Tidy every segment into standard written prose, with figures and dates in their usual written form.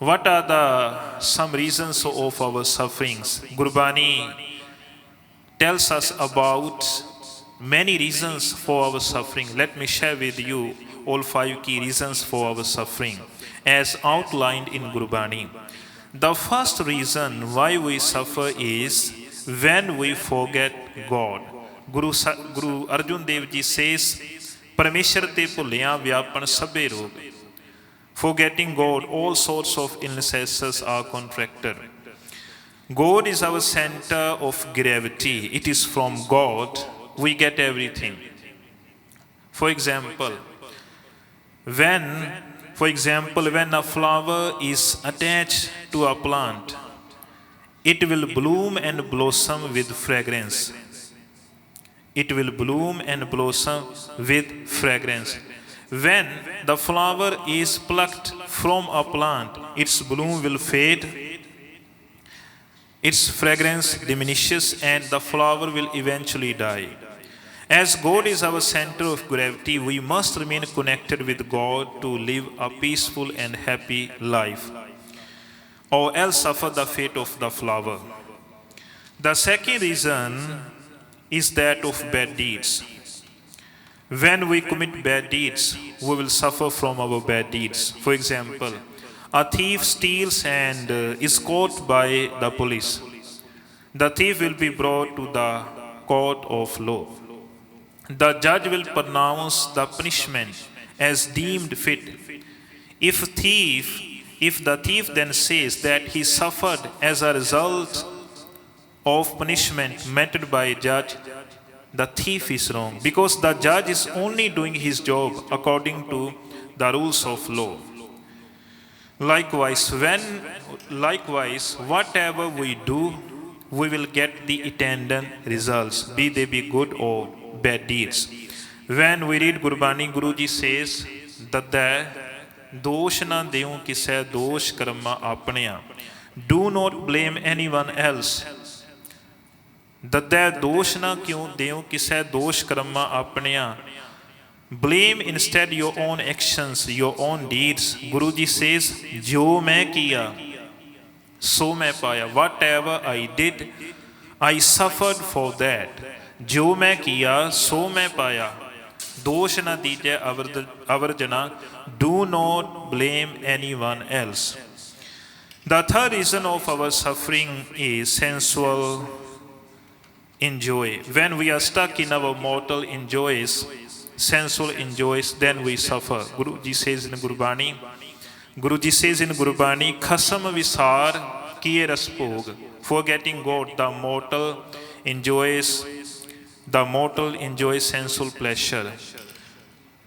What are the some reasons of our sufferings? Gurbani tells us about many reasons for our suffering. Let me share with you all 5 key reasons for our suffering as outlined in Gurbani. The first reason why we suffer is when we forget God. Guru Arjun Dev Ji says, Parameshwar te bhuliyan vyapan sabhe rog. Forgetting God, all sorts of illnesses are contracted. God is our center of gravity. It is from God we get everything. For example, when a flower is attached to a plant, it will bloom and blossom with fragrance. It will bloom and blossom with fragrance. When the flower is plucked from a plant, its bloom will fade, its fragrance diminishes, and the flower will eventually die. As God is our center of gravity, we must remain connected with God to live a peaceful and happy life, or else suffer the fate of the flower. The second reason is that of bad deeds. When we commit bad deeds, we will suffer from our bad deeds. For example, a thief steals and is caught by the police. The thief will be brought to the court of law. The judge will pronounce the punishment as deemed fit. If the thief then says that he suffered as a result of punishment meted by a judge, the thief is wrong, because the judge is only doing his job according to the rules of law. Likewise, whatever we do, we will get the attendant results, be they be good or bad deeds. When we read Gurbani, Guruji says that dosh na deun kisai dosh karma apneya. Do not blame anyone else. Dadda dosh na kyun deun kisai dosh karma apneya. Blame instead your own actions, your own deeds. Guruji says, Jo main kiya, so main paya. Whatever I did, I suffered for that. Jo main kiya, so main paya. Dosh na dije avarjana. Do not blame anyone else. The third reason of our suffering is sensual enjoy. When we are stuck in our mortal enjoys, sensual enjoys, then we suffer. Guruji says in Gurbani, Khasam visar kiye ras bhog. Forgetting God, the mortal enjoys sensual pleasure.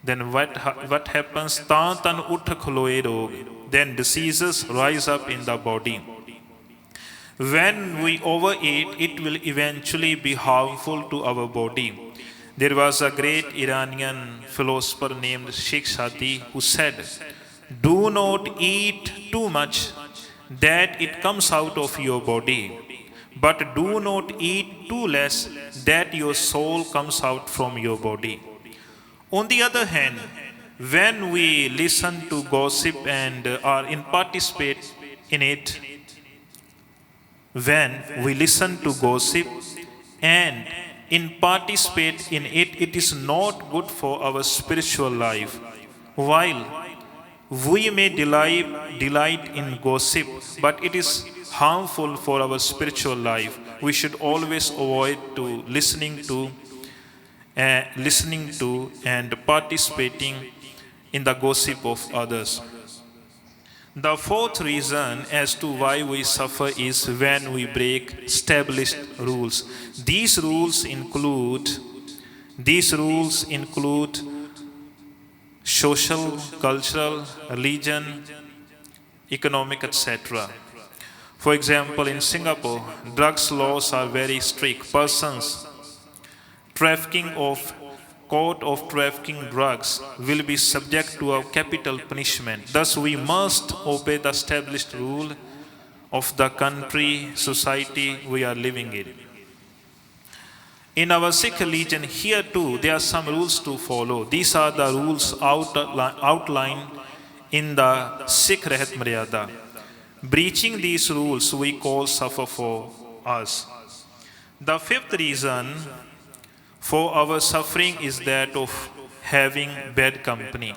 Then what happens? Tan tan utth khloe rog. Then diseases rise up in the body. When we overeat, it will eventually be harmful to our body. There was a great Iranian philosopher named Sheikh Sadi who said, do not eat too much that it comes out of your body, but do not eat too less that your soul comes out from your body. On the other hand, when we listen to gossip and participate in it, it is not good for our spiritual life. While we may delight in gossip, but it is harmful for our spiritual life. We should always avoid listening to and participating in the gossip of others. The fourth reason as to why we suffer is when we break established rules. These rules include social, cultural, religion, economic, etc. For example, in Singapore, drugs laws are very strict. Persons caught of trafficking drugs will be subject to a capital punishment. Thus, we must obey the established rule of the country, society we are living in. In our Sikh religion, here too, there are some rules to follow. These are the rules outlined in the Sikh Rahat Maryada. Breaching these rules we call suffer for us. The fifth reason for our suffering is that of having bad company.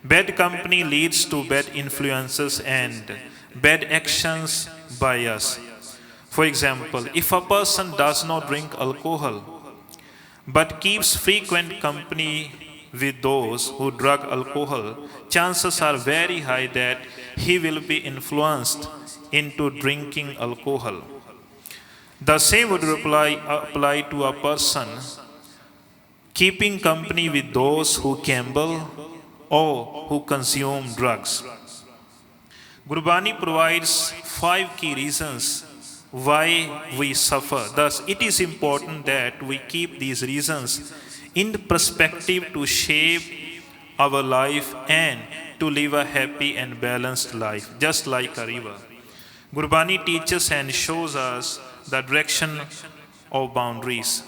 Bad company leads to bad influences and bad actions by us. For example, if a person does not drink alcohol but keeps frequent company with those who drug alcohol, chances are very high that he will be influenced into drinking alcohol. The same would apply to a person keeping company with those who gamble or who consume drugs. Gurbani provides 5 key reasons why we suffer. Thus, it is important that we keep these reasons in perspective to shape our life and to live a happy and balanced life, just like a river. Gurbani teaches and shows us the direction of boundaries.